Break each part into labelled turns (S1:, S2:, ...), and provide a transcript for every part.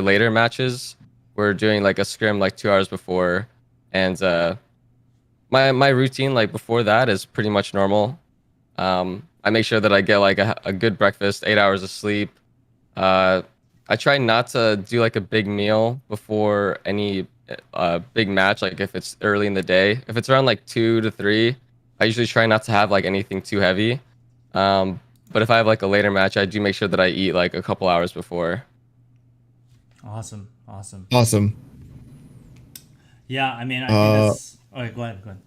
S1: later matches, we're doing like a scrim like 2 hours before, and my routine like before that is pretty much normal. I make sure that I get like a good breakfast, 8 hours of sleep. Uh, I try not to do like a big meal before any big match. Like if it's early in the day, if it's around like 2 to 3, I usually try not to have like anything too heavy. Um, but if I have like a later match, I do make sure that I eat like a couple hours before.
S2: Awesome, awesome.
S3: Awesome.
S2: Yeah, I mean, I think
S3: Uh,
S2: that's. All right, go ahead, go ahead.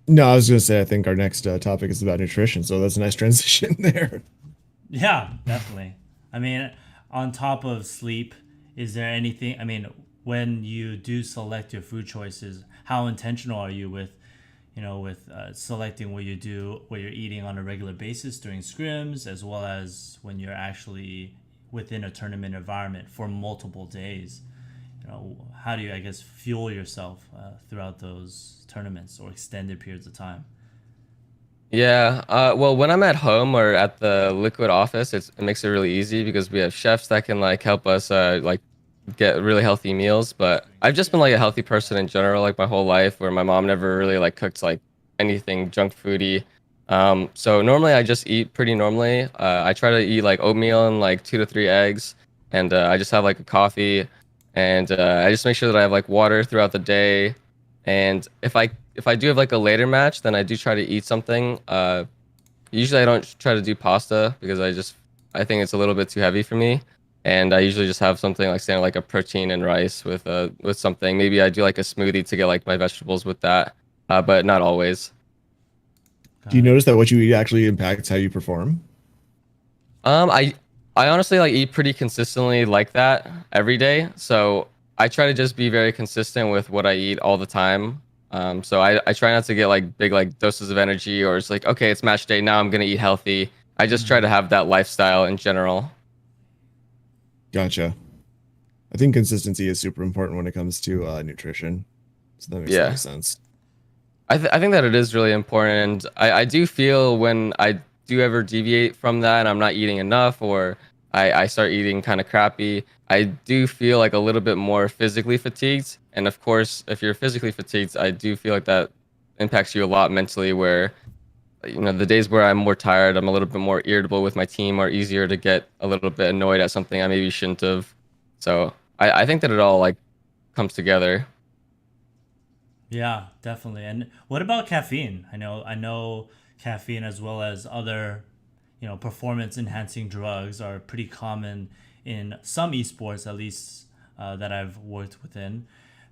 S3: no, I was gonna say I think our next topic is about nutrition, so that's a nice transition there.
S2: Yeah, definitely. I mean, on top of sleep, is there anything? I mean, when you do select your food choices, how intentional are you with, with selecting what you do, what you're eating on a regular basis during scrims, as well as when you're actually within a tournament environment for multiple days? How do you, I guess, fuel yourself throughout those tournaments or extended periods of time?
S1: Yeah. Well, when I'm at home or at the liquid office, it makes it really easy because we have chefs that can like help us like get really healthy meals. But I've just been like a healthy person in general, like my whole life, where my mom never really like cooked like anything junk foody. So normally I just eat pretty normally. I try to eat like oatmeal and like 2 to 3 eggs, and I just have like a coffee, and I just make sure that I have like water throughout the day. And if I do have like a later match, then I do try to eat something. Usually I don't try to do pasta because I think it's a little bit too heavy for me. And I usually just have something like saying like a protein and rice with something. Maybe I do like a smoothie to get like my vegetables with that, but not always.
S3: Do you
S2: Got it.
S3: notice that what you eat actually impacts how you perform?
S1: Um, I I honestly like eat pretty consistently like that every day. So I try to just be very consistent with what I eat all the time. So I try not to get like big like doses of energy or it's like okay it's match day now I'm gonna eat healthy. I just try to
S2: Mhm.
S1: have that lifestyle in general.
S3: Gotcha. I think consistency is super important when it comes to nutrition. So that makes a lot of
S1: Yeah.
S3: sense.
S1: I think that it is really important. And I do feel when I do ever deviate from that and I'm not eating enough or I start eating kind of crappy, I do feel like a little bit more physically fatigued. And of course, if you're physically fatigued, I do feel like that impacts you a lot mentally where the days where I'm more tired, I'm a little bit more irritable with my team or easier to get a little bit annoyed at something I maybe shouldn't have. So I think that it all like comes together.
S2: Yeah, definitely. And what about caffeine? I know caffeine as well as other, performance enhancing drugs are pretty common in some esports, at least that I've worked within.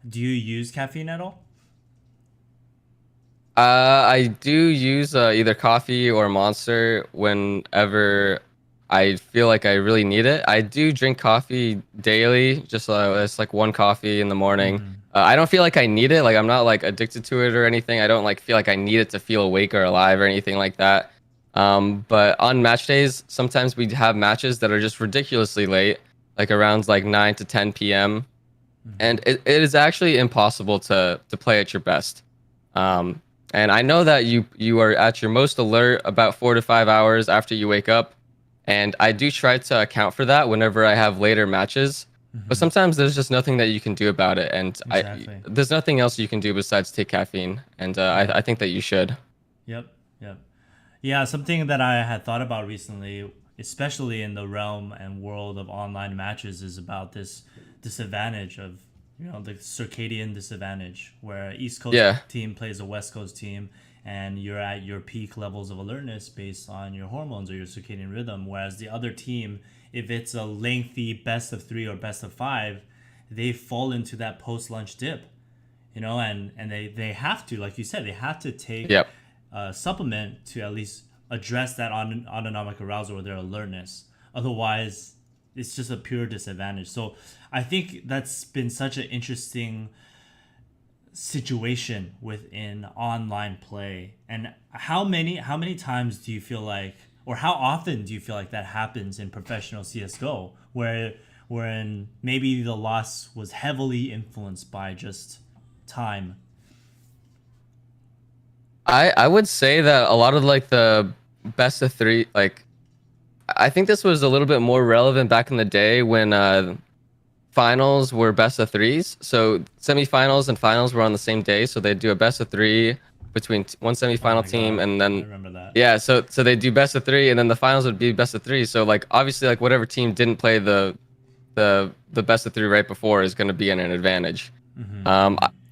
S2: Do you use caffeine at all?
S1: I do use either coffee or Monster whenever I feel like I really need it. I do drink coffee daily, just it's like one coffee in the morning.
S2: Hmm.
S1: I don't feel like I need it. Like I'm not like addicted to it or anything. I don't like feel like I need it to feel awake or alive or anything like that. But on match days, sometimes we have matches that are just ridiculously late, like around like 9 to 10 p.m. And
S2: Hmm.
S1: it is actually impossible to play at your best. Um, and I know that you are at your most alert about 4 to 5 hours after you wake up, and I do try to account for that whenever I have later matches. But
S2: Hmm.
S1: sometimes there's just nothing that you can do about it, and
S2: Exactly.
S1: there's nothing else you can do besides take caffeine, and
S2: Yep.
S1: I think that you should.
S2: Yep. Yep. Yeah, something that I had thought about recently, especially in the realm and world of online matches, is about this disadvantage of, the circadian disadvantage, where East Coast
S1: Yeah,
S2: team plays a West Coast team, and you're at your peak levels of alertness based on your hormones or your circadian rhythm, whereas the other team, if it's a lengthy best of three or best of five, they fall into that post lunch dip, and they have to, like you said, they have to take
S1: yep.
S2: a supplement to at least address that autonomic arousal or their alertness. Otherwise, it's just a pure disadvantage. So I think that's been such an interesting situation within online play. And how many times do you feel like, or how often do you feel like that happens in professional CS:GO, wherein maybe the loss was heavily influenced by just time?
S1: I would say that a lot of like the best of three, like I think this was a little bit more relevant back in the day when finals were best of threes. So semifinals and finals were on the same day. So they'd do a best of three between one
S2: Oh
S1: semifinal
S2: my
S1: team,
S2: god,
S1: and
S2: I
S1: then
S2: remember that.
S1: yeah, so they do best of three, and then the finals would be best of three. So like obviously like whatever team didn't play the best of three right before is going to be in an advantage.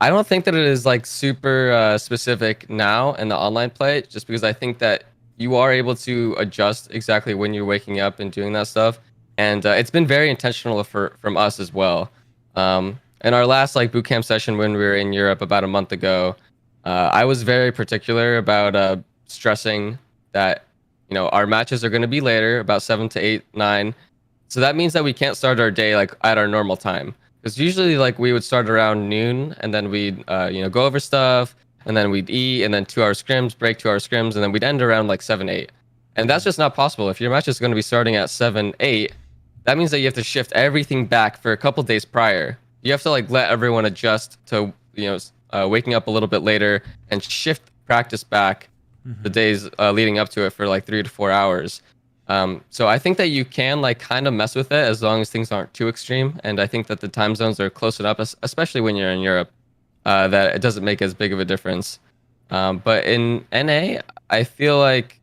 S1: I don't think that it is like super specific now in the online play, just because I think that you are able to adjust exactly when you're waking up and doing that stuff, and it's been very intentional from us as well. In our last like boot camp session when we were in Europe about a month ago, I was very particular about stressing that our matches are going to be later, about 7 to 8, 9. So that means that we can't start our day like at our normal time. Because usually like we would start around noon and then we'd go over stuff and then we'd eat and then 2 hour scrims, break 2 hour scrims, and then we'd end around like 7, 8. And that's just not possible. If your match is going to be starting at 7, 8, that means that you have to shift everything back for a couple days prior. You have to like let everyone adjust to waking up a little bit later and shift practice back the days leading up to it for like 3 to 4 hours. So I think that you can like kind of mess with it as long as things aren't too extreme. And I think that the time zones are close enough, especially when you're in Europe, that it doesn't make as big of a difference. But in NA, I feel like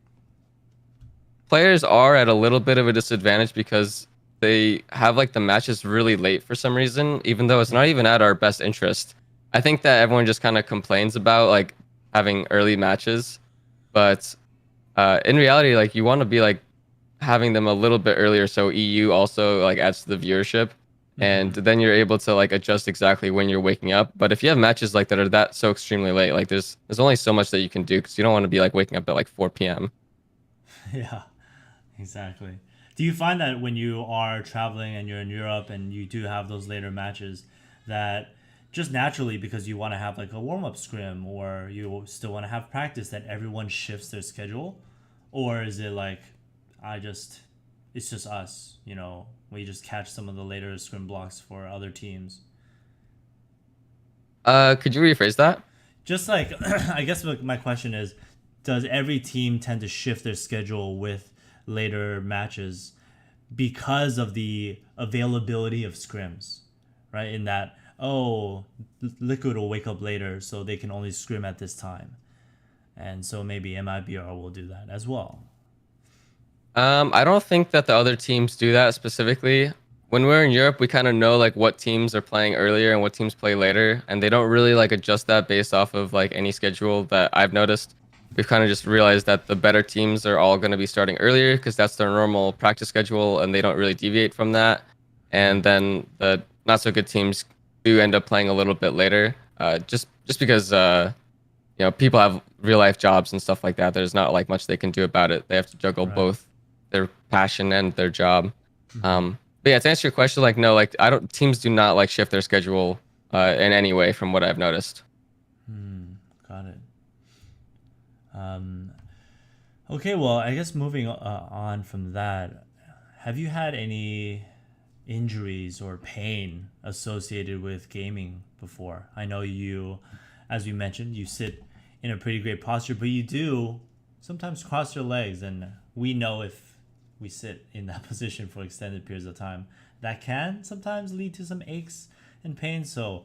S1: players are at a little bit of a disadvantage because they have like the matches really late for some reason, even though it's not even at our best interest. I think that everyone just kind of complains about like having early matches, but in reality, like you want to be like having them a little bit earlier so EU also like adds to the viewership, and then you're able to like adjust exactly when you're waking up. But if you have matches like that are that so extremely late, like there's only so much that you can do because you don't want to be like waking up at like 4 p.m.
S2: Yeah, exactly. Do you find that when you are traveling and you're in Europe and you do have those later matches, that just naturally because you want to have like a warm up scrim or you still want to have practice, that everyone shifts their schedule? Or is it like, it's just us, we just catch some of the later scrim blocks for other teams?
S1: Could you rephrase that?
S2: Just like, I guess my question is, does every team tend to shift their schedule with later matches because of the availability of scrims, right? In that, Liquid will wake up later, so they can only scrim at this time. And so maybe MIBR will do that as well.
S1: I don't think that the other teams do that specifically. When we're in Europe, we kind of know like what teams are playing earlier and what teams play later, and they don't really like adjust that based off of like any schedule that I've noticed. We've kind of just realized that the better teams are all going to be starting earlier because that's their normal practice schedule, and they don't really deviate from that. And then the not so good teams do end up playing a little bit later, just because people have real life jobs and stuff like that. There's not like much they can do about it. They have to juggle
S2: Right.
S1: both their passion and their job. But yeah, to answer your question, like no, like I don't. Teams do not like shift their schedule in any way, from what I've noticed.
S2: Got it. Okay, well, I guess moving on from that, have you had any injuries or pain associated with gaming before? I know you, as we mentioned, you sit in a pretty great posture, but you do sometimes cross your legs, and we know if we sit in that position for extended periods of time, that can sometimes lead to some aches and pains. So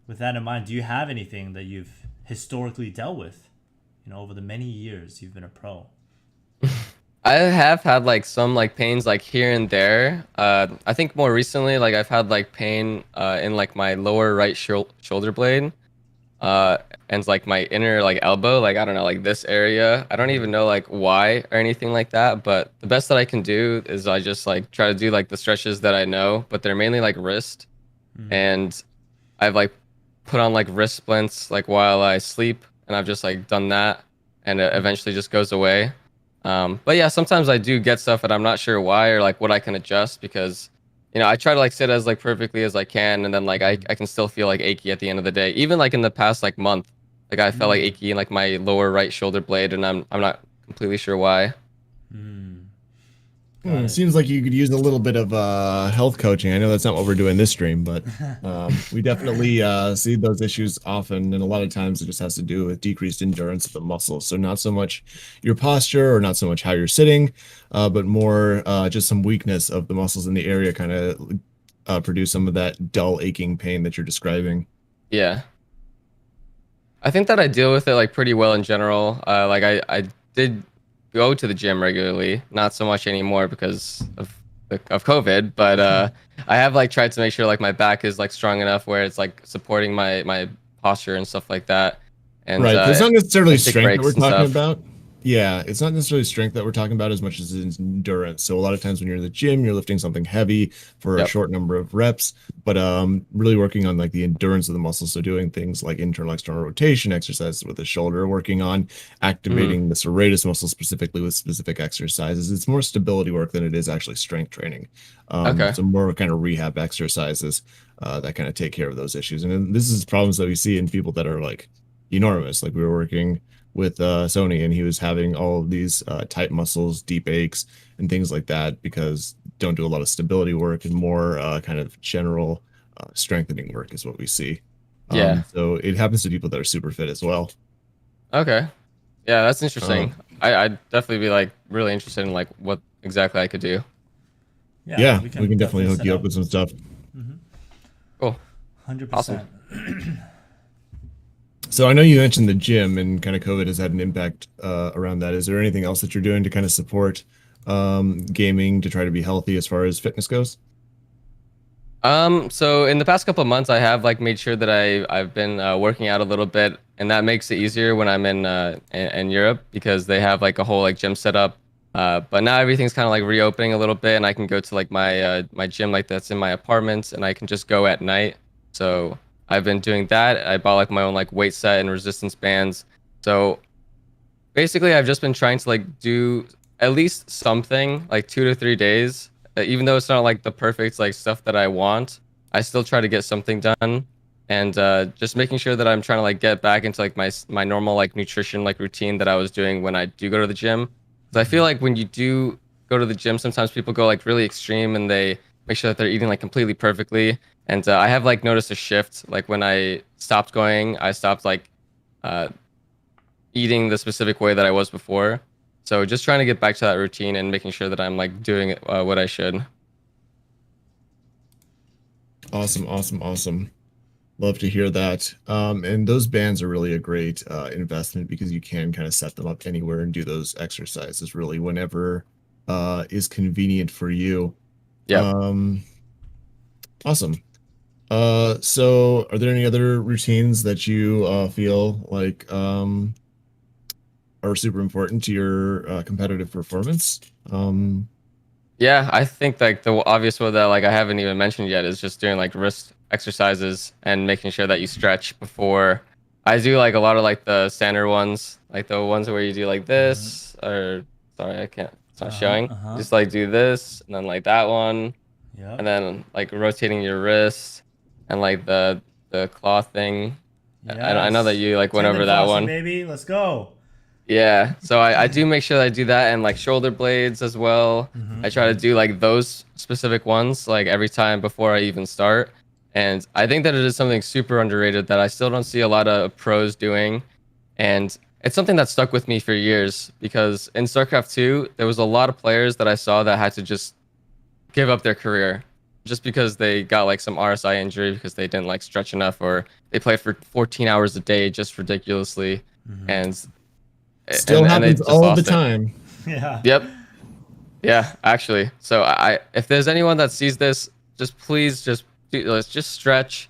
S2: with that in mind, do you have anything that you've historically dealt with, over the many years you've been a pro?
S1: I have had like some like pains like here and there. I think more recently, like I've had like pain in like my lower right shoulder blade, and like my inner like elbow, like I don't know, like this area. I don't even know like why or anything like that. But the best that I can do is I just like try to do like the stretches that I know, but they're mainly like wrist, and I've like put on like wrist splints like while I sleep, and I've just like done that, and it eventually just goes away. But yeah, sometimes I do get stuff and I'm not sure why or like what I can adjust because, I try to like sit as like perfectly as I can, and then like I can still feel like achy at the end of the day. Even like in the past like month, like I felt like achy in like my lower right shoulder blade, and I'm not completely sure why.
S2: Got it.
S3: Seems like you could use a little bit of health coaching. I know that's not what we're doing this stream, but we definitely see those issues often, and a lot of times it just has to do with decreased endurance of the muscles. So not so much your posture or not so much how you're sitting, but more just some weakness of the muscles in the area kind of produce some of that dull aching pain that you're describing.
S1: Yeah. I think that I deal with it like pretty well in general. Like I did go to the gym regularly, not so much anymore because of COVID, but I have like tried to make sure like my back is like strong enough where it's like supporting my posture and stuff like that, and
S3: Right, 'cause it's not necessarily
S1: I take
S3: strength that we're
S1: breaks and
S3: talking
S1: stuff.
S3: about. Yeah, it's not necessarily strength that we're talking about as much as it's endurance. So a lot of times when you're in the gym, you're lifting something heavy for a
S1: Yep.
S3: short number of reps, but really working on like the endurance of the muscle. So doing things like internal external rotation exercises with the shoulder, working on
S1: Hmm.
S3: activating the serratus muscle specifically with specific exercises. It's more stability work than it is actually strength training.
S1: Okay.
S3: So more kind of rehab exercises that kind of take care of those issues. And then this is problems that we see in people that are like enormous. Like we were working with Sony, and he was having all of these tight muscles, deep aches, and things like that because don't do a lot of stability work and more kind of general strengthening work is what we see.
S1: Yeah.
S3: So it happens to people that are super fit as well.
S1: Okay. Yeah, that's
S3: Uh,
S1: interesting. I'd definitely be like really interested in like what exactly I could do.
S2: Yeah,
S3: yeah,
S2: we
S3: we
S2: can
S3: can definitely
S2: definitely
S3: hook
S2: set
S3: you up
S2: up.
S3: with some stuff.
S1: Cool. Awesome.
S2: 100%.
S3: So I know you mentioned the gym and kind of COVID has had an impact around that. Is there anything else that you're doing to kind of support gaming to try to be healthy as far as fitness goes?
S1: So in the past couple of months, I have like made sure that I've been working out a little bit, and that makes it easier when I'm in Europe because they have like a whole like gym set up. But now everything's kind of like reopening a little bit, and I can go to like my gym like that's in my apartment, and I can just go at night. So I've been doing that. I bought like my own like weight set and resistance bands. So basically, I've just been trying to like do at least something like 2 to 3 days, even though it's not like the perfect like stuff that I want. I still try to get something done, and just making sure that I'm trying to like get back into like my normal like nutrition like routine that I was doing when I do go to the gym. Because I feel like when you do go to the gym, sometimes people go like really extreme and they make sure that they're eating like completely perfectly. And I have like noticed a shift. Like when I stopped going, I stopped like uh, eating the specific way that I was before. So just trying to get back to that routine and making sure that I'm like doing what I should.
S3: Awesome, awesome, awesome. Love to hear that. And those bands are really a great investment because you can kind of set them up anywhere and do those exercises really whenever is convenient for you.
S1: Yep.
S3: Um, awesome. So are there any other routines that you feel like are super important to your competitive performance?
S1: Yeah, I think like the obvious one that like I haven't even mentioned yet is just doing like wrist exercises and making sure that you stretch before. I do like a lot of like the standard ones, like the ones where you do like
S2: Mhm.
S1: this or sorry, I can't. It's not
S2: Uh-huh,
S1: showing.
S2: uh-huh.
S1: Just like do this and then like that one and
S2: Yep.
S1: then like rotating your wrist and like the claw thing. I know that
S2: Yes.
S1: you like went over
S2: Tendon
S1: that
S2: flossing,
S1: one.
S2: baby. Let's go.
S1: Yeah, so I do make sure that I do that and like shoulder blades as well. I try to
S2: Mm-hmm.
S1: do like those specific ones like every time before I even start. And I think that it is something super underrated that I still don't see a lot of pros doing. And it's something that stuck with me for years because in StarCraft 2, there was a lot of players that I saw that had to just give up their career just because they got like some RSI injury because they didn't like stretch enough or they played for 14 hours a day just ridiculously.
S2: Mm-hmm.
S1: And
S3: Still
S1: and they
S3: happens
S1: just
S3: all the
S1: lost it.
S3: time.
S2: Yeah.
S1: Yep. Yeah, actually. So if there's anyone that sees this, just please let's just stretch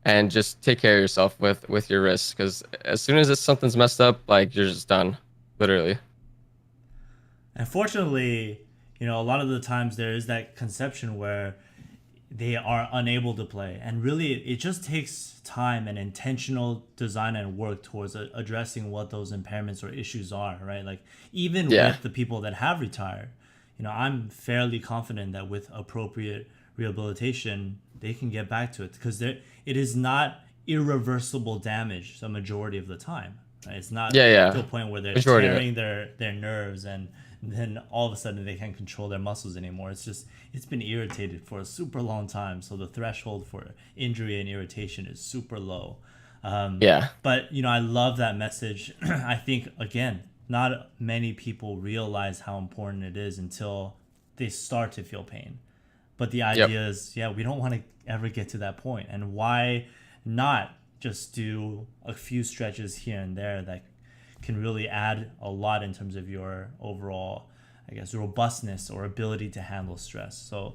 S1: and just take care of yourself with your wrists because as soon as something's messed up, like you're just done, literally.
S2: Unfortunately, a lot of the times there is that conception where they are unable to play. And really, it just takes time and intentional design and work towards addressing what those impairments or issues are, right? Like, even
S1: Yeah.
S2: with the people that have retired, I'm fairly confident that with appropriate rehabilitation, they can get back to it because it is not irreversible damage the majority of the time. Right? It's not
S1: Yeah,
S2: to
S1: yeah.
S2: a point where they're
S1: Majority of it.
S2: tearing their nerves and then all of a sudden they can't control their muscles anymore. It's been irritated for a super long time, so the threshold for injury and irritation is super low.
S1: Yeah.
S2: But I love that message. I think again, not many people realize how important it is until they start to feel pain. But the idea is, yeah, we don't want to ever get to that point. And why not just do a few stretches here and there that can really add a lot in terms of your overall, I guess, robustness or ability to handle stress. So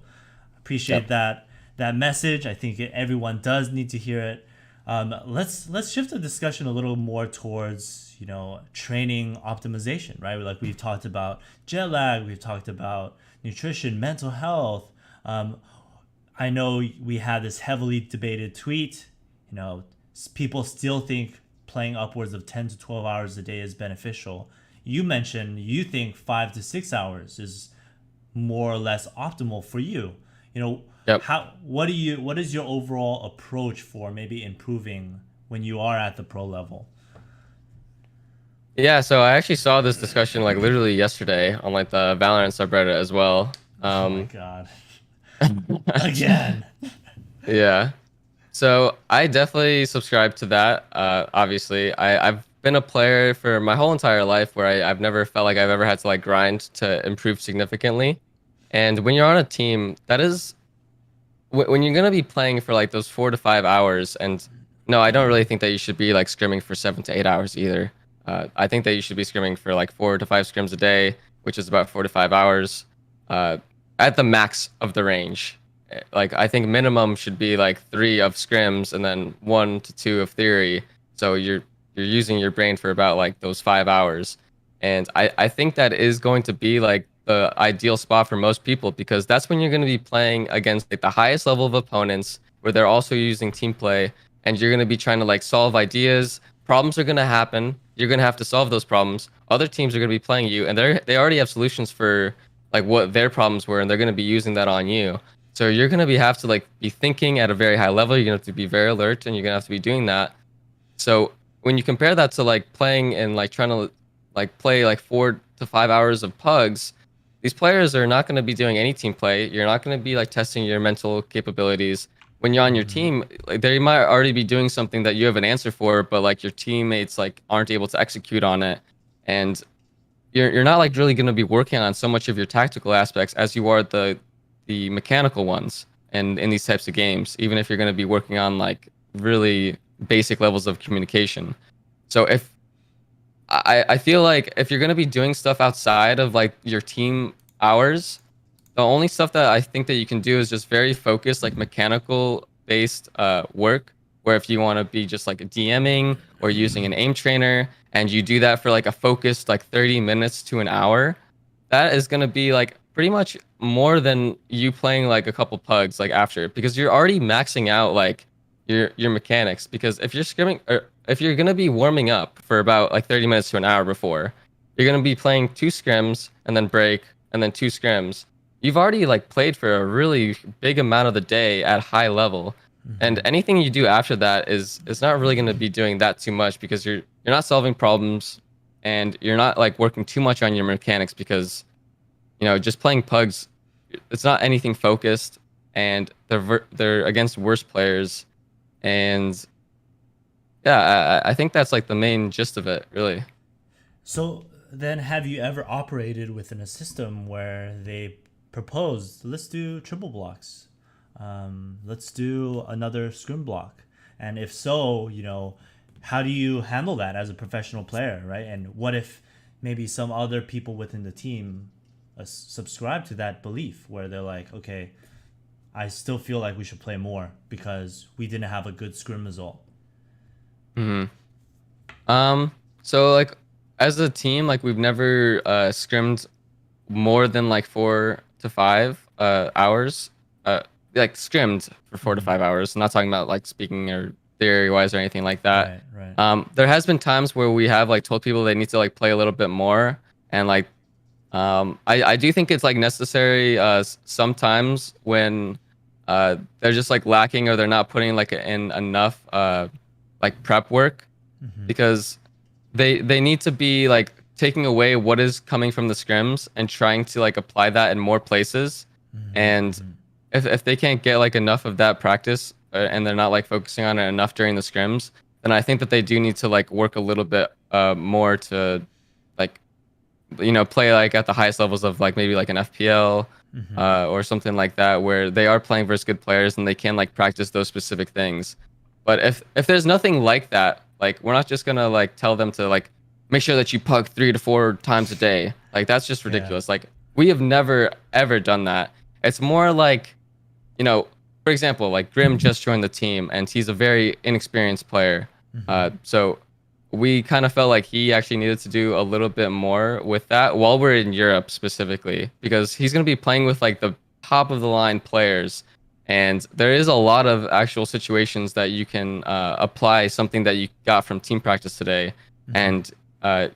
S2: appreciate that message. I think everyone does need to hear it. Let's shift the discussion a little more towards, you know, training optimization, right? Like we've talked about jet lag, we've talked about nutrition, mental health. I know we had this heavily debated tweet. You know, people still think playing upwards of 10 to 12 hours a day is beneficial. You mentioned you think 5 to 6 hours is more or less optimal for you. You know, what is your overall approach for maybe improving when you are at the pro level?
S1: Yeah, so I actually saw this discussion like literally yesterday on like the Valorant subreddit as well.
S2: Oh my god. Again.
S1: Yeah. So I definitely subscribe to that. Obviously, I've been a player for my whole entire life where I've never felt like I've ever had to like grind to improve significantly. And when you're on a team, that is when you're gonna be playing for like those 4 to 5 hours. And no, I don't really think that you should be like scrimming for 7 to 8 hours either. I think that you should be scrimming for like 4 to 5 scrims a day, which is about 4 to 5 hours, at the max of the range. Like I think minimum should be like 3 of scrims and then 1 to 2 of theory. So you're using your brain for about like those 5 hours. And I think that is going to be like the ideal spot for most people, because that's when you're going to be playing against like the highest level of opponents where they're also using team play, and you're going to be trying to like solve ideas. Problems are going to happen. You're going to have to solve those problems. Other teams are going to be playing you, and they already have solutions for like what their problems were, and they're going to be using that on you. So you're going to have to like be thinking at a very high level. You're going to have to be very alert, and you're going to have to be doing that. So when you compare that to like playing and like trying to like play like 4 to 5 hours of pugs, these players are not going to be doing any team play. You're not going to be like testing your mental capabilities. When you're on your team, like they might already be doing something that you have an answer for, but like your teammates like aren't able to execute on it, and you're not like really going to be working on so much of your tactical aspects as you are the mechanical ones. And in these types of games, even if you're going to be working on like really basic levels of communication. So if I feel like if you're going to be doing stuff outside of like your team hours, the only stuff that I think that you can do is just very focused, like mechanical based work, where if you want to be just like DMing or using an aim trainer, and you do that for like a focused like 30 minutes to an hour, that is going to be like pretty much more than you playing like a couple pugs like after, because you're already maxing out like your mechanics. Because if you're scrimming, or if you're going to be warming up for about like 30 minutes to an hour before, you're going to be playing 2 scrims and then break and then 2 scrims. You've already like played for a really big amount of the day at high level. And anything you do after that is not really going to be doing that too much, because you're not solving problems, and you're not like working too much on your mechanics, because you know, just playing pugs, it's not anything focused, and they're against worse players. And yeah, I think that's like the main gist of it, really.
S2: So then, have you ever operated within a system where they proposed, let's do triple blocks, let's do another scrim block? And if so, you know, how do you handle that as a professional player, right? And what if maybe some other people within the team subscribe to that belief, where they're like, okay, I still feel like we should play more because we didn't have a good scrim result?
S1: So like as a team, like we've never scrimmed more than like 4 to 5 hours. Like scrimmed for 4 to 5 hours. I'm not talking about like speaking or theory wise or anything like that.
S2: Right.
S1: There has been times where we have like told people they need to like play a little bit more, and like I do think it's like necessary sometimes when they're just like lacking, or they're not putting like in enough like prep work, because they need to be like taking away what is coming from the scrims and trying to like apply that in more places. And if they can't get like enough of that practice, and they're not like focusing on it enough during the scrims, then I think that they do need to like work a little bit more to like, you know, play like at the highest levels of like maybe like an FPL, or something like that, where they are playing versus good players and they can like practice those specific things. But if there's nothing like that, like we're not just gonna like tell them to like make sure that you pug 3 to 4 times a day. Like that's just
S2: Yeah.
S1: ridiculous. Like we have never ever done that. It's more like, you know, for example, like Grim just joined the team and he's a very inexperienced player. So we kind of felt like he actually needed to do a little bit more with that while we're in Europe specifically, because he's going to be playing with like the top of the line players. And there is a lot of actual situations that you can apply something that you got from team practice today. And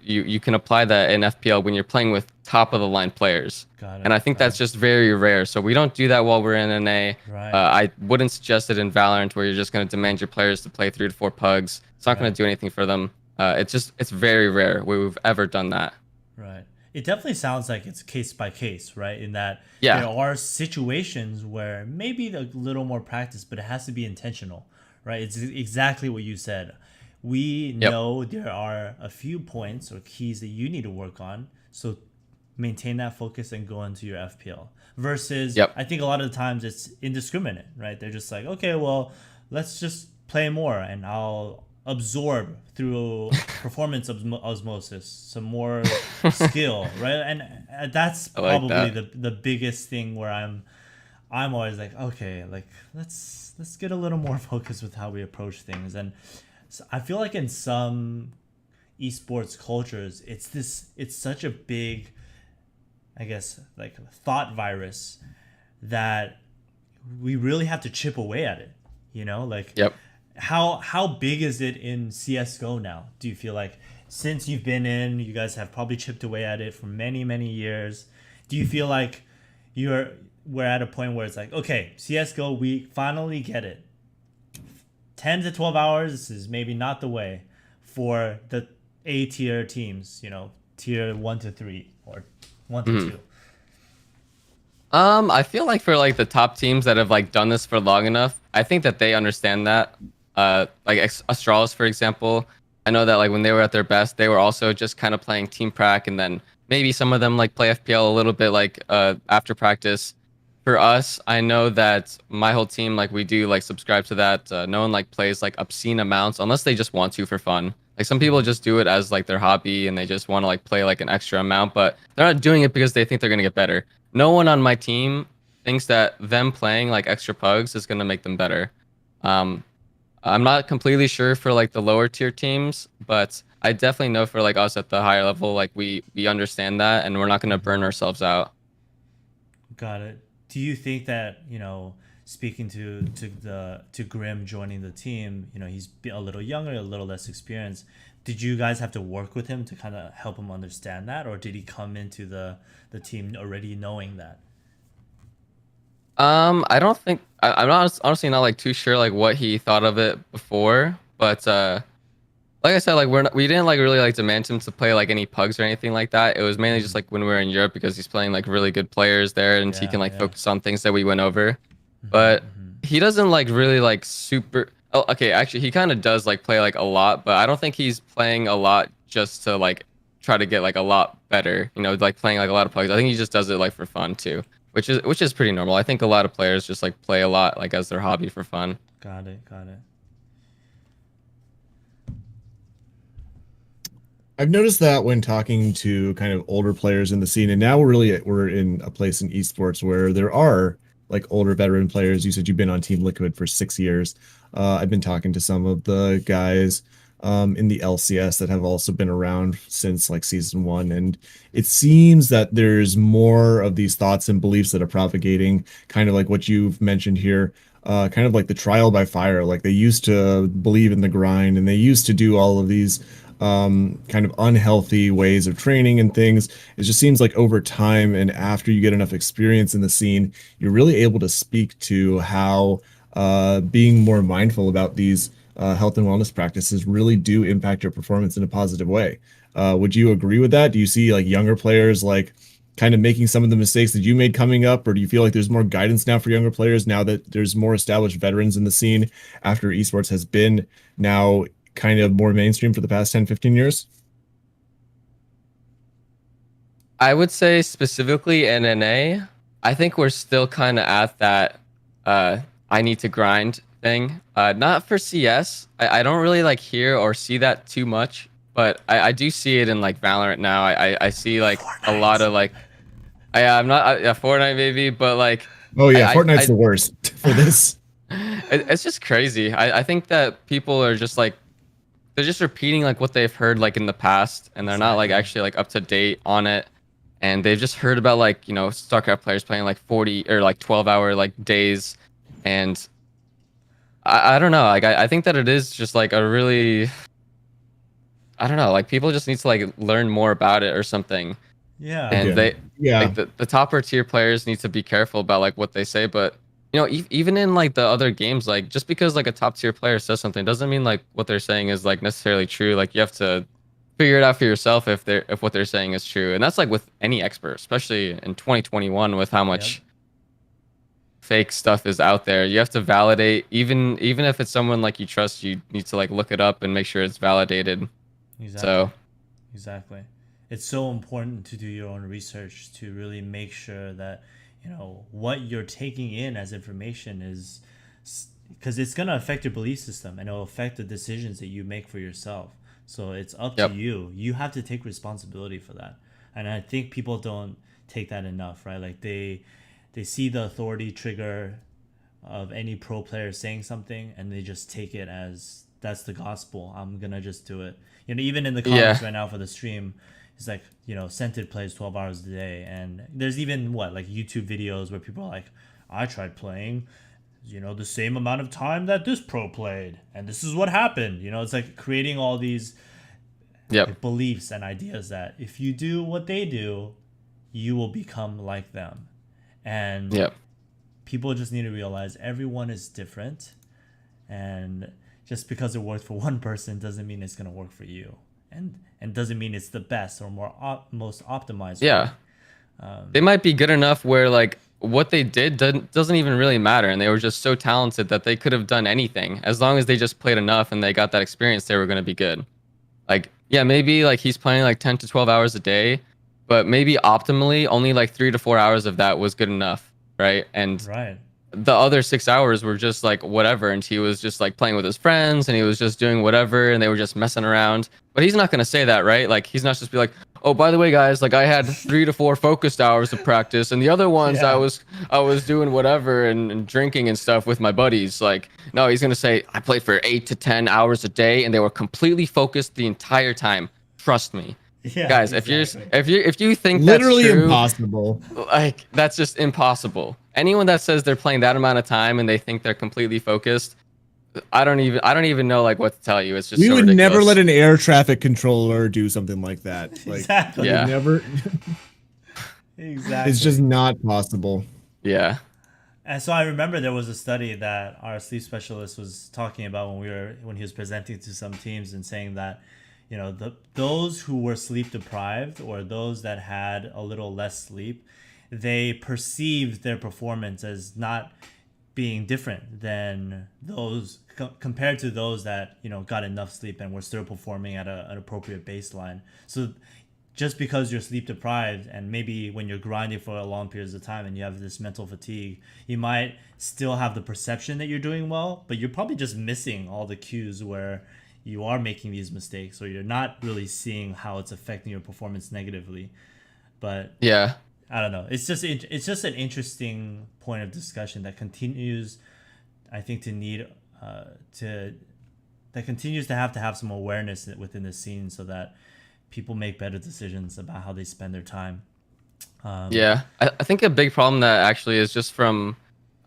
S1: you can apply that in FPL when you're playing with top of the line players.
S2: Got it,
S1: And I think
S2: got
S1: that's
S2: it.
S1: just very rare. So we don't do that while we're in NA.
S2: Right.
S1: I wouldn't suggest it in Valorant where you're just going to demand your players to play 3 to 4 pugs. It's not going
S2: Right.
S1: to do anything for them. It's very rare where we've ever done that.
S2: Right. It definitely sounds like it's case by case, right? In that
S1: Yeah.
S2: there are situations where maybe a little more practice, but it has to be intentional, right? It's exactly what you said. We
S1: Yep.
S2: know there are a few points or keys that you need to work on. So maintain that focus and go into your FPL. Versus,
S1: Yep.
S2: I think a lot of the times it's indiscriminate, right? They're just like, okay, well, let's just play more and I'll absorb through performance osmosis some more skill, right? And that's
S1: I like
S2: probably
S1: that.
S2: the biggest thing where I'm always like, okay, like let's get a little more focused with how we approach things. And so I feel like in some esports cultures, it's such a big, I guess, like thought virus that we really have to chip away at it. You know, like
S1: Yep.
S2: how big is it in CSGO now? Do you feel like since you've been in, you guys have probably chipped away at it for many years? Do you feel like we're at a point where it's like, okay, CSGO, we finally get it. 10 to 12 hours is maybe not the way for the A tier teams, you know, tier 1 to 3 or 1 to 2.
S1: I feel like for like the top teams that have like done this for long enough, I think that they understand that. Like Astralis, for example, I know that like when they were at their best, they were also just kind of playing team prac, and then maybe some of them like play FPL a little bit like after practice. For us, I know that my whole team like we do like subscribe to that. No one like plays like obscene amounts unless they just want to for fun. Like some people just do it as like their hobby and they just want to like play like an extra amount, but they're not doing it because they think they're gonna get better. No one on my team thinks that them playing like extra pugs is gonna make them better. Um, I'm not completely sure for like the lower tier teams, but I definitely know for like us at the higher level, like we understand that and we're not gonna burn ourselves out.
S2: Got it. Do you think that, you know, speaking to Grim joining the team, you know, he's a little younger, a little less experienced. Did you guys have to work with him to kind of help him understand that, or did he come into the team already knowing that?
S1: I don't think I'm not honestly not like too sure like what he thought of it before, but like I said, like we didn't like really like demand him to play like any pugs or anything like that. It was mainly just like when we were in Europe because he's playing like really good players there and he
S2: Yeah,
S1: can like
S2: yeah.
S1: focus on things that we went over. But he doesn't like really like super. Oh, okay, actually he kind of does like play like a lot, but I don't think he's playing a lot just to like try to get like a lot better. You know, like playing like a lot of pugs. I think he just does it like for fun too, which is pretty normal. I think a lot of players just like play a lot like as their hobby for fun.
S2: Got it. Got it.
S3: I've noticed that when talking to kind of older players in the scene, and now we're in a place in esports where there are like older veteran players. You said you've been on Team Liquid for 6 years. I've been talking to some of the guys in the LCS that have also been around since like season one, and it seems that there's more of these thoughts and beliefs that are propagating, kind of like what you've mentioned here. Kind of like the trial by fire. Like they used to believe in the grind and they used to do all of these kind of unhealthy ways of training and things. It just seems like over time and after you get enough experience in the scene, you're really able to speak to how being more mindful about these health and wellness practices really do impact your performance in a positive way. Would you agree with that? Do you see like younger players like kind of making some of the mistakes that you made coming up, or do you feel like there's more guidance now for younger players now that there's more established veterans in the scene after esports has been now kind of more mainstream for the past 10, 15 years?
S1: I would say specifically in NA, I think we're still kind of at that I need to grind thing. Not for CS. I don't really like hear or see that too much, but I do see it in like Valorant now. I see like a lot of like I'm not Fortnite maybe, but like
S3: Oh yeah, Fortnite's
S1: I
S3: the worst for this.
S1: it's just crazy. I think that people are just like they're just repeating like what they've heard like in the past, and they're not like
S2: Exactly.
S1: actually like up to date on it. And they've just heard about like StarCraft players playing like 40 or like 12-hour like days, and I don't know. Like I think that it is just like a really I don't know. Like people just need to like learn more about it or something.
S2: Yeah.
S1: And
S3: Again,
S1: they
S3: yeah.
S1: like the topper tier players need to be careful about like what they say. But even in like the other games, like just because like a top tier player says something doesn't mean like what they're saying is like necessarily true. Like you have to figure it out for yourself if what they're saying is true. And that's like with any expert, especially in 2021 with how
S2: Yep.
S1: much fake stuff is out there. You have to validate even if it's someone like you trust, you need to like look it up and make sure it's validated.
S2: Exactly.
S1: So
S2: Exactly. It's so important to do your own research to really make sure that what you're taking in as information is, because it's going to affect your belief system and it'll affect the decisions that you make for yourself. So it's up to
S1: yep.
S2: you. You have to take responsibility for that. And I think people don't take that enough, right? Like they see the authority trigger of any pro player saying something and they just take it as that's the gospel. I'm gonna just do it. Even in the comments
S1: Yeah.
S2: right now for the stream, it's like, Scented plays 12 hours a day, and there's even like YouTube videos where people are like, I tried playing, the same amount of time that this pro played, and this is what happened. It's like creating all these
S1: Yep.
S2: like beliefs and ideas that if you do what they do, you will become like them. And
S1: Yep.
S2: people just need to realize everyone is different, and just because it worked for one person doesn't mean it's going to work for you, and doesn't mean it's the best or most optimized
S1: Yeah.
S2: way.
S1: They might be good enough where like what they did doesn't even really matter, and they were just so talented that they could have done anything as long as they just played enough and they got that experience. They were going to be good. Like yeah, maybe like he's playing like 10 to 12 hours a day, but maybe optimally only like 3 to 4 hours of that was good enough, right? And
S2: Right.
S1: the other 6 hours were just like whatever, and he was just like playing with his friends and he was just doing whatever and they were just messing around. But he's not going to say that, right? Like he's not just be like, oh, by the way guys, like I had 3 to 4 focused hours of practice and the other ones
S2: Yeah.
S1: I was doing whatever and drinking and stuff with my buddies. Like no, he's going to say I played for 8 to 10 hours a day and they were completely focused the entire time. Trust me.
S2: Yeah,
S1: Guys,
S2: exactly.
S1: if you think
S3: Literally
S1: that's true,
S3: impossible.
S1: like that's just impossible. Anyone that says they're playing that amount of time and they think they're completely focused, I don't even know like what to tell you. It's just
S3: We
S1: so
S3: would never
S1: ridiculous.
S3: let an air traffic controller do something like that. Like,
S2: Exactly.
S3: we would
S1: Yeah.
S3: never.
S2: Exactly.
S3: It's just not possible.
S1: Yeah.
S2: And so I remember there was a study that our sleep specialist was talking about when he was presenting to some teams and saying that, those who were sleep deprived or those that had a little less sleep, they perceived their performance as not being different than those compared to those that got enough sleep and were still performing at an appropriate baseline. So just because you're sleep deprived and maybe when you're grinding for a long periods of time and you have this mental fatigue, you might still have the perception that you're doing well, but you're probably just missing all the cues where you are making these mistakes, or you're not really seeing how it's affecting your performance negatively. But
S1: Yeah.
S2: I don't know. It's just an interesting point of discussion that continues, I think, that continues to have some awareness within the scene so that people make better decisions about how they spend their time.
S1: Yeah. I think a big problem that actually is just from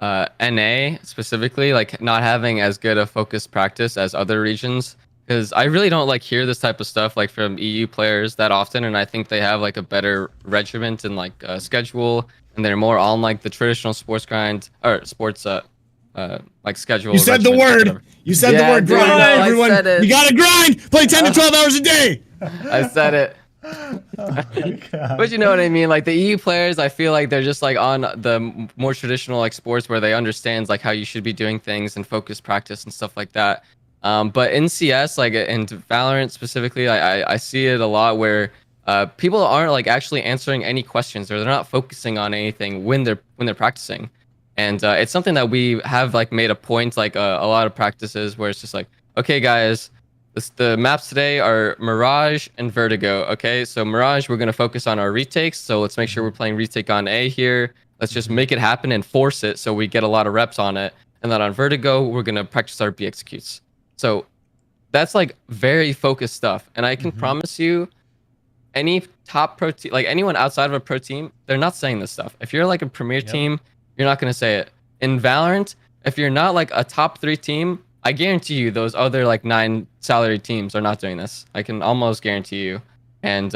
S1: NA specifically, like not having as good a focused practice as other regions. Because I really don't like hear this type of stuff like from EU players that often, and I think they have like a better regiment and like schedule, and they're more on like the traditional sports grind or sports like schedule.
S3: You said the
S1: regiment or
S3: word.
S1: whatever.
S3: You said the
S1: Yeah,
S3: word
S1: dude,
S3: grind.
S1: no, I
S3: Everyone,
S1: said it.
S3: you gotta grind. Play 10 to 12 hours a day.
S1: I said it. But you know what I mean? Like the EU players, I feel like they're just like on the more traditional like sports where they understand like how you should be doing things and focus practice and stuff like that. But in CS, like in Valorant specifically, I see it a lot where people aren't like actually answering any questions, or they're not focusing on anything when they're practicing. And it's something that we have like made a point, like a lot of practices where it's just like, okay, guys, the maps today are Mirage and Vertigo. Okay, so Mirage, we're gonna focus on our retakes. So let's make sure we're playing retake on A here. Let's just make it happen and force it so we get a lot of reps on it. And then on Vertigo, we're gonna practice our B executes. So that's like very focused stuff. And I can promise you, any top pro team, like anyone outside of a pro team, they're not saying this stuff. If you're like a premier team, you're not going to say it. In Valorant, if you're not like a top 3 team, I guarantee you those other like 9 salary teams are not doing this. I can almost guarantee you. And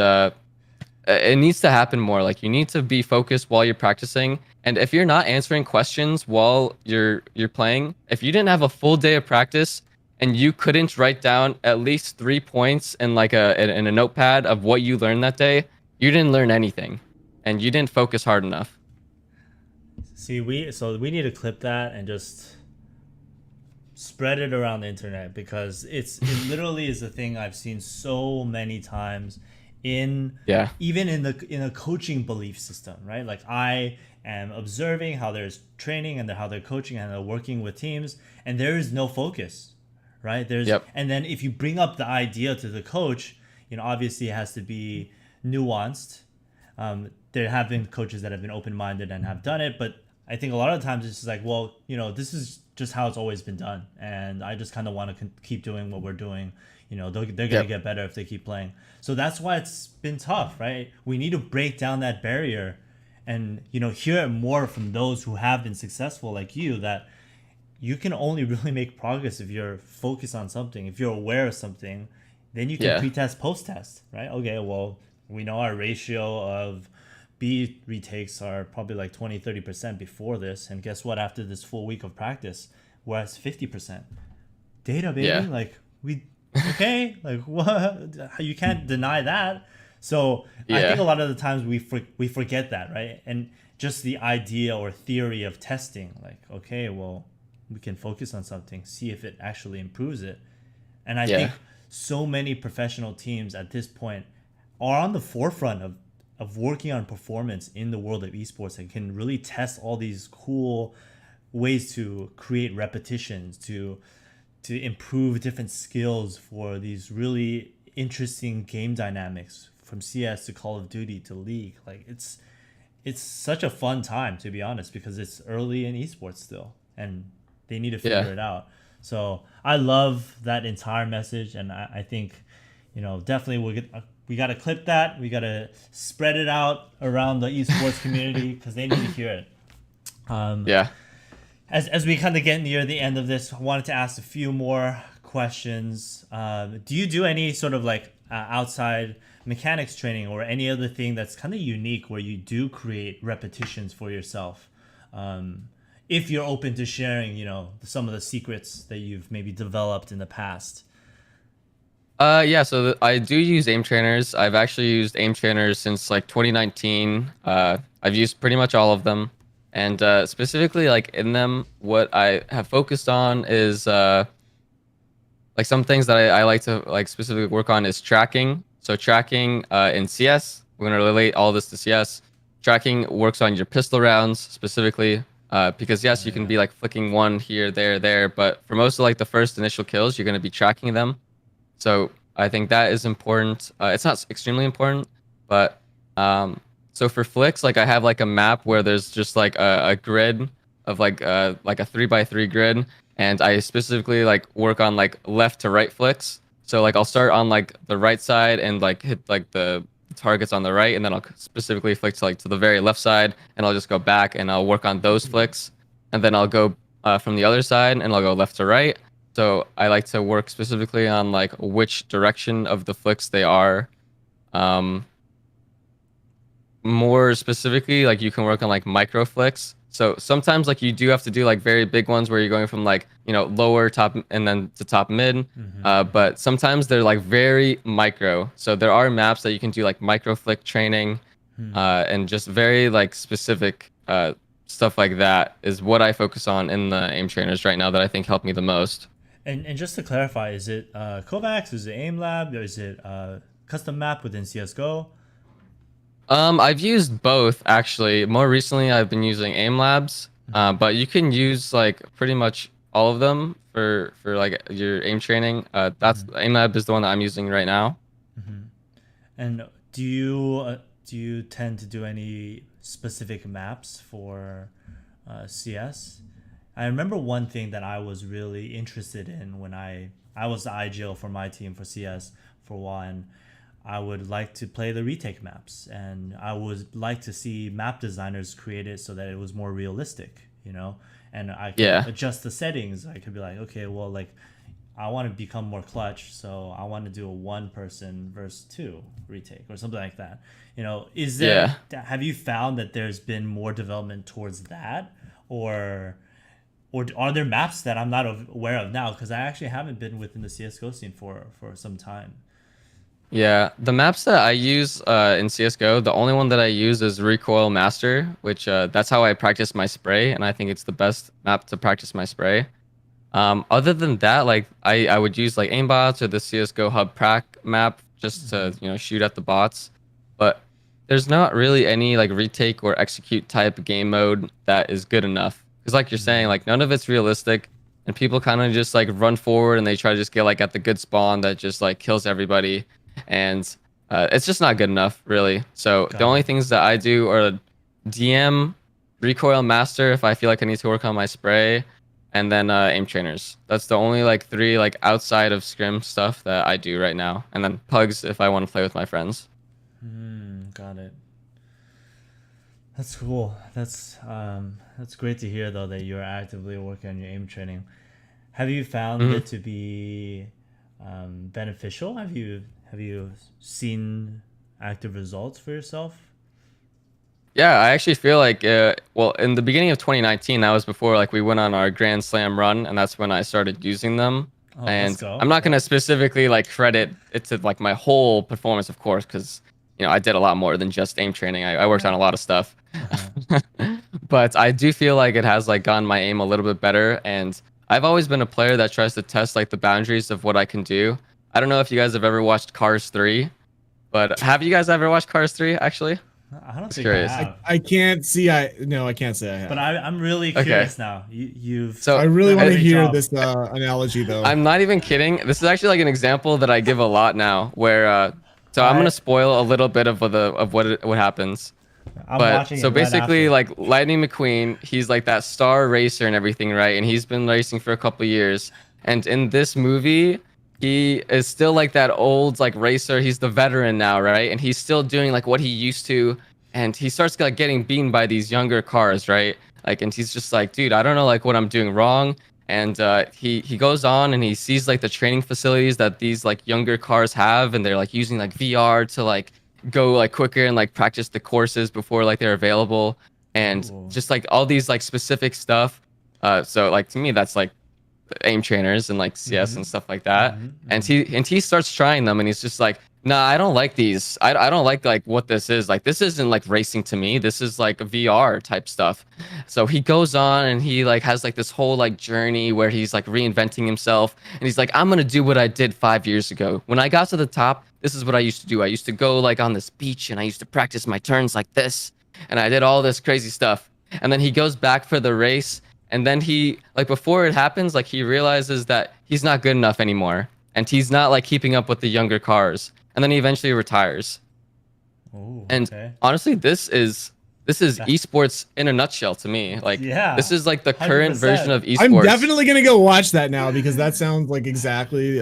S1: it needs to happen more. Like you need to be focused while you're practicing. And if you're not answering questions while you're playing, if you didn't have a full day of practice and you couldn't write down at least 3 points in like in a notepad of what you learned that day, you didn't learn anything, and you didn't focus hard enough.
S2: See, we need to clip that and just spread it around the internet, because it literally is a thing I've seen so many times in even in a coaching belief system, right? Like I am observing how there's training and how they're coaching and they're working with teams, and there is no focus, right? And then if you bring up the idea to the coach, obviously it has to be nuanced. There have been coaches that have been open-minded and have done it, but I think a lot of times it's just like, well, this is just how it's always been done, and I just kind of want to keep doing what we're doing. They're gonna get better if they keep playing. So that's why it's been tough, right? We need to break down that barrier, and hear it more from those who have been successful, like you, that you can only really make progress if you're focused on something, if you're aware of something. Then you can pre-test, post-test, right? Okay, well, we know our ratio of B retakes are probably like 20-30% before this, and guess what? After this full week of practice, we're at 50%. Data, baby. Like like what? You can't deny that. So I think a lot of the times we forget that, right? And just the idea or theory of testing, like, okay, well, we can focus on something, see if it actually improves it. And I think so many professional teams at this point are on the forefront of working on performance in the world of esports, and can really test all these cool ways to create repetitions, to improve different skills for these really interesting game dynamics, from CS to Call of Duty to League. Like it's such a fun time, to be honest, because it's early in esports still, and they need to figure it out. So I love that entire message, and I think definitely we got to clip that. We got to spread it out around the esports community, because they need to hear it. As we kind of get near the end of this, I wanted to ask a few more questions. Do you do any sort of like outside mechanics training, or any other thing that's kind of unique where you do create repetitions for yourself? If you're open to sharing, some of the secrets that you've maybe developed in the past.
S1: So I do use aim trainers. I've actually used aim trainers since like 2019. I've used pretty much all of them, and specifically like in them, what I have focused on is like some things that I like to like specifically work on is tracking. So tracking in CS, we're gonna relate all this to CS. Tracking works on your pistol rounds specifically, because yes, you can be like flicking one here, there, but for most of like the first initial kills, you're gonna be tracking them. So I think that is important. It's not extremely important, but so for flicks, like I have like a map where there's just like a grid of like a 3x3 grid, and I specifically like work on like left to right flicks. So like I'll start on like the right side and like hit like the targets on the right, and then I'll specifically flick to the very left side, and I'll just go back and I'll work on those flicks, and then I'll go from the other side and I'll go left to right. So I like to work specifically on like which direction of the flicks they are. More specifically, like you can work on like micro flicks. So sometimes like you do have to do like very big ones where you're going from like, lower top and then to top mid. But sometimes they're like very micro. So there are maps that you can do like micro flick training, and just very like specific stuff like that is what I focus on in the aim trainers right now that I think help me the most.
S2: And just to clarify, is it Kovacs? Is it AimLab? Or is it custom map within CS:GO?
S1: I've used both actually. More recently, I've been using aim labs, but you can use like pretty much all of them for like your aim training. That's aim lab is the one that I'm using right now.
S2: And do you tend to do any specific maps for CS? I remember one thing that I was really interested in when I was the IGL for my team for CS for a while, and I would like to play the retake maps, and I would like to see map designers create it so that it was more realistic, you know, and I could
S1: Yeah,
S2: adjust the settings. I could be like, okay, well, like I want to become more clutch, so I want to do a one person versus two retake or something like that. You know, is there
S1: yeah.
S2: have you found that there's been more development towards that, or are there maps that I'm not aware of now? Because I actually haven't been within the CS:GO scene for some time.
S1: Yeah, the maps that I use in CS:GO, the only one that I use is Recoil Master, which that's how I practice my spray, and I think it's the best map to practice my spray. Other than that, like I would use like aimbots or the CS:GO Hub Prac map just to shoot at the bots, but there's not really any like retake or execute type game mode that is good enough. Because like you're saying, like none of it's realistic, and people kind of just like run forward and they try to just get like at the good spawn that just like kills everybody, and it's just not good enough really. So the
S2: Got
S1: only
S2: it.
S1: things that I do are DM, recoil master if I feel like I need to work on my spray, and then aim trainers. That's the only like three like outside of scrim stuff that I do right now, and then pugs if I want to play with my friends.
S2: Got it. That's cool. That's great to hear though that you're actively working on your aim training. Have you found
S1: Mhm.
S2: it to be beneficial? Have you seen active results for yourself?
S1: Yeah, I actually feel like, well, in the beginning of 2019, that was before like we went on our Grand Slam run, and that's when I started using them.
S2: Oh, let's
S1: And
S2: go.
S1: I'm not
S2: Yeah.
S1: gonna specifically like credit it to like my whole performance, of course, because I did a lot more than just aim training. I worked on a lot of stuff,
S2: Uh-huh.
S1: but I do feel like it has like gotten my aim a little bit better. And I've always been a player that tries to test like the boundaries of what I can do. I don't know if you guys have ever watched Cars 3, but have you guys ever watched Cars 3 actually?
S2: I don't
S1: Just
S2: think I
S1: curious.
S2: have,
S3: I can't see. No, I can't say I
S2: but
S3: have.
S2: I'm really
S1: Okay.
S2: curious now. You've
S1: So
S3: I really
S2: done a
S3: want to
S2: great
S3: hear
S2: job.
S3: this analogy though.
S1: I'm not even kidding. This is actually like an example that I give a lot now, where so I'm
S2: I
S1: gonna spoil a little bit of what happens.
S2: I'm
S1: But
S2: watching it
S1: so
S2: right
S1: basically,
S2: after.
S1: like Lightning McQueen, he's like that star racer and everything, right? And he's been racing for a couple years. And in this movie, he is still like that old like racer. He's the veteran now, right? And he's still doing like what he used to. And he starts like getting beaten by these younger cars, right? Like, and he's just like, dude, I don't know like what I'm doing wrong. And he goes on and he sees like the training facilities that these like younger cars have, and they're like using like VR to like go like quicker and like practice the courses before like they're available, and
S2: Ooh.
S1: just like all these like specific stuff. So like to me that's like aim trainers and like CS and stuff like that. And he starts trying them, and he's just like, nah, I don't like these. I don't like what this is. Like this isn't like racing to me. This is like VR type stuff. So he goes on and he like has like this whole like journey where he's like reinventing himself, and he's like, I'm gonna do what I did 5 years ago. When I got to the top, this is what I used to do. I used to go like on this beach and I used to practice my turns like this, and I did all this crazy stuff. And then he goes back for the race, and then he like before it happens, like he realizes that he's not good enough anymore, and he's not like keeping up with the younger cars, and then he eventually retires.
S2: Oh,
S1: And
S2: okay.
S1: honestly, this is
S2: That-
S1: esports in a nutshell to me. Like
S2: Yeah,
S1: this is like the current version
S2: 100%.
S1: of
S3: I'm
S1: esports.
S3: definitely gonna go watch that now because that sounds like exactly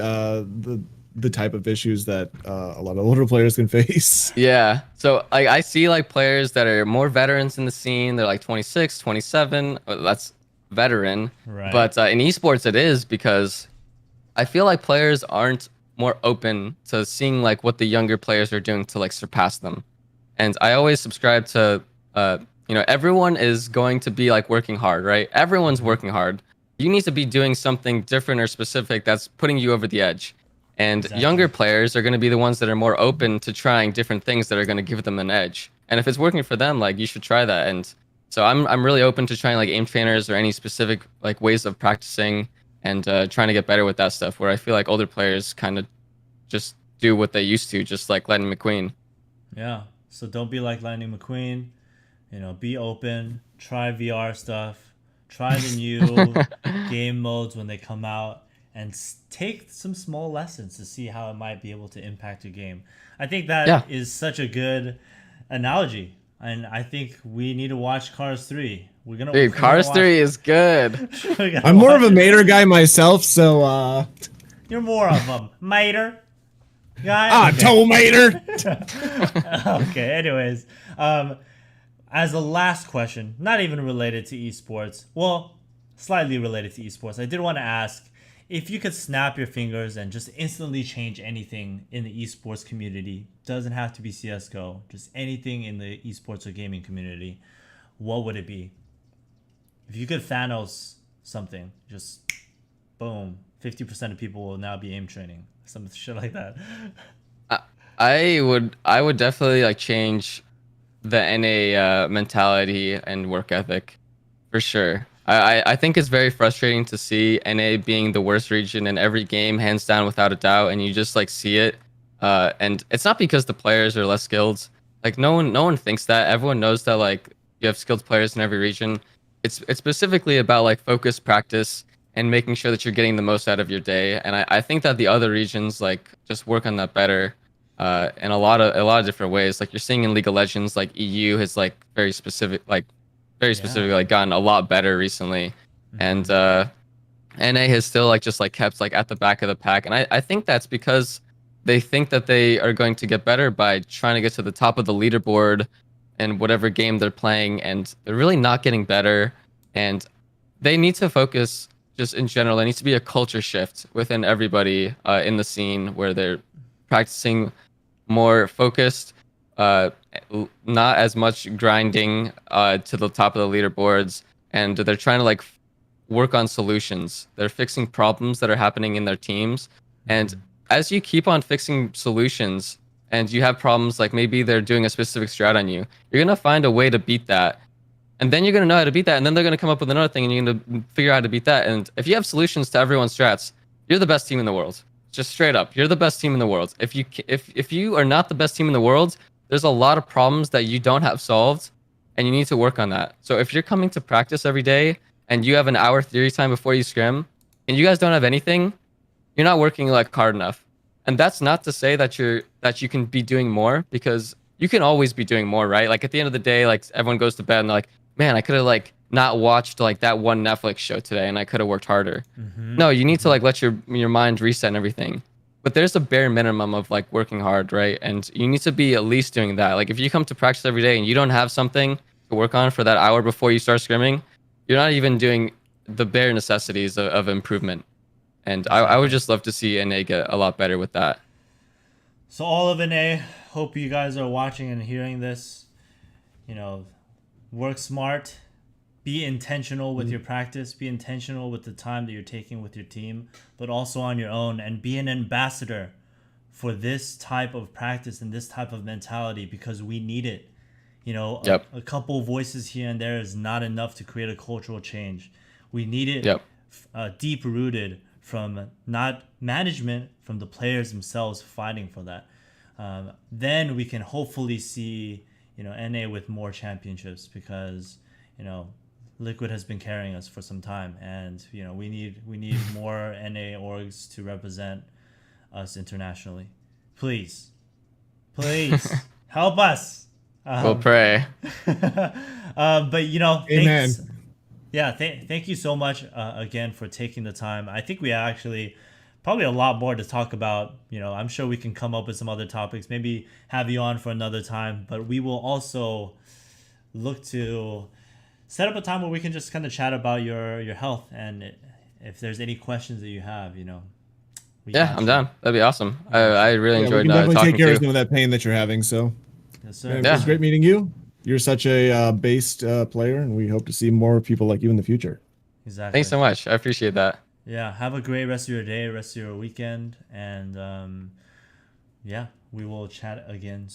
S3: the type of issues that a lot of older players can face.
S1: Yeah. So like I see like players that are more veterans in the scene. They're like 26, 27. That's veteran.
S2: Right.
S1: But in esports it is, because I feel like players aren't more open to seeing like what the younger players are doing to like surpass them. And I always subscribe to everyone is going to be like working hard, right? Everyone's working hard. You need to be doing something different or specific that's putting you over the edge. And
S2: Exactly.
S1: younger players are going to be the ones that are more open to trying different things that are going to give them an edge. And if it's working for them, like you should try that. And so I'm really open to trying like aim trainers or any specific like ways of practicing, and trying to get better with that stuff, where I feel like older players kind of just do what they used to, just like Lightning McQueen.
S2: Yeah. So don't be like Lightning McQueen. You know, be open. Try VR stuff. Try the new game modes when they come out, and take some small lessons to see how it might be able to impact your game. I think
S1: Yeah.
S2: that is such a good analogy, and I think we need to watch Cars 3.
S1: Dude, Cars 3 is good.
S3: I'm more of a Mater guy myself, so
S2: You're more of a Mater guy. Okay.
S3: Toe Mater.
S2: Okay. Anyways, as a last question, not even related to esports, well, slightly related to esports, I did want to ask if you could snap your fingers and just instantly change anything in the esports community. Doesn't have to be CSGO, just anything in the esports or gaming community. What would it be? If you could Thanos something, just boom, 50% of people will now be aim training, some shit like that.
S1: I would definitely like change the NA mentality and work ethic for sure. I think it's very frustrating to see NA being the worst region in every game, hands down, without a doubt, and you just like see it. And it's not because the players are less skilled. Like no one thinks that. Everyone knows that like you have skilled players in every region. It's specifically about like focus, practice, and making sure that you're getting the most out of your day. And I think that the other regions like just work on that better. In a lot of different ways. Like you're seeing in League of Legends, like EU has like very specifically like gotten a lot better recently, and NA has still like just like kept like at the back of the pack. And I think that's because they think that they are going to get better by trying to get to the top of the leaderboard in whatever game they're playing, and they're really not getting better. And they need to focus just in general. There needs to be a culture shift within everybody in the scene where they're practicing more focused, not as much grinding to the top of the leaderboards, and they're trying to like work on solutions. They're fixing problems that are happening in their teams, and as you keep on fixing solutions and you have problems, like maybe they're doing a specific strat on you, you're gonna find a way to beat that, and then you're gonna know how to beat that, and then they're gonna come up with another thing, and you're gonna figure out how to beat that. And if you have solutions to everyone's strats, you're the best team in the world. Just straight up, you're the best team in the world. If you are not the best team in the world, there's a lot of problems that you don't have solved, and you need to work on that. So if you're coming to practice every day and you have an hour theory time before you scrim, and you guys don't have anything, you're not working like hard enough. And that's not to say that you can be doing more, because you can always be doing more, right? Like at the end of the day, like everyone goes to bed and they're like, man, I could have like not watched like that one Netflix show today, and I could have worked harder. No, you need to like let your mind reset and everything. But there's a bare minimum of like working hard, right? And you need to be at least doing that. Like if you come to practice every day and you don't have something to work on for that hour before you start scrimming, you're not even doing the bare necessities of improvement. And I would just love to see NA get a lot better with that.
S2: So all of NA, hope you guys are watching and hearing this. You know, work smart, be intentional with your practice, be intentional with the time that you're taking with your team, but also on your own, and be an ambassador for this type of practice and this type of mentality, because we need it. You know, a couple voices here and there is not enough to create a cultural change. We need it deep rooted from not management, from the players themselves fighting for that. Then we can hopefully see, you know, NA with more championships, because, you know, Liquid has been carrying us for some time, and you know we need more NA orgs to represent us internationally. Please help us.
S1: We'll pray.
S2: But you know,
S3: Amen.
S2: thanks. Yeah, thank you so much again for taking the time. I think we actually probably a lot more to talk about. You know, I'm sure we can come up with some other topics. Maybe have you on for another time. But we will also look to set up a time where we can just kind of chat about your health, and if there's any questions that you have, you know.
S1: I'm down. That'd be awesome. I really enjoyed
S3: we can definitely
S1: talking
S3: take care
S1: to
S3: of some of that pain that you're having. So,
S2: yes, sir.
S3: it was great meeting you. You're such a based player, and we hope to see more people like you in the future.
S2: Exactly.
S1: Thanks so much. I appreciate that.
S2: Yeah. Have a great rest of your day, rest of your weekend, and yeah, we will chat again soon.